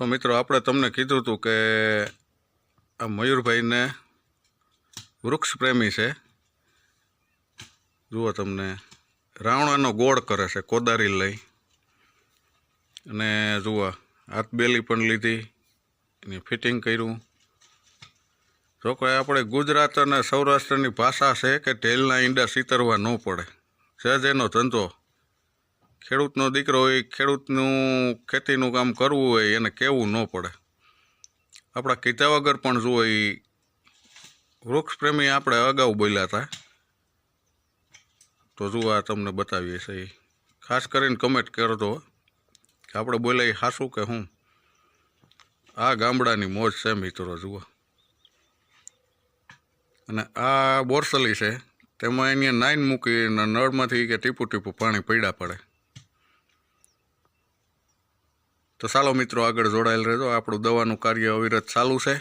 તો મિત્રો આપણે તમને કીધું હતું કે આ મયુરભાઈને વૃક્ષ પ્રેમી છે. જુઓ તમને રાવણાનો ગોળ કરે છે કોદારી લઈ, અને જુઓ હાથબેલી પણ લીધી, એની ફિટિંગ કર્યું. જો કે આપણે ગુજરાત અને સૌરાષ્ટ્રની ભાષા છે કે ઢેલના ઈંડા સીતરવા ન પડે. સહેજ એનો ધંધો, ખેડૂતનો દીકરો હોય, ખેડૂતનું ખેતીનું કામ કરવું હોય એને કહેવું ન પડે. આપણા કીધા વગર પણ જુઓ એ વૃક્ષ પ્રેમી આપણે અગાઉ બોલ્યા હતા. તો જુઓ આ તમને બતાવીએ છીએ. ખાસ કરીને કમેન્ટ કરજો કે આપણે બોલ્યા એ સાચું કે હું. આ ગામડાની મોજ છે મિત્રો. જુઓ, અને આ બોરસલી છે, તેમાં એને નાઈન મૂકીને નળમાંથી કે ટીપું ટીપું પાણી પડ્યા પડે. તો ચાલો મિત્રો આગળ જોડાયેલ રહેજો. આપણું દવાનું કાર્ય અવિરત ચાલુ છે.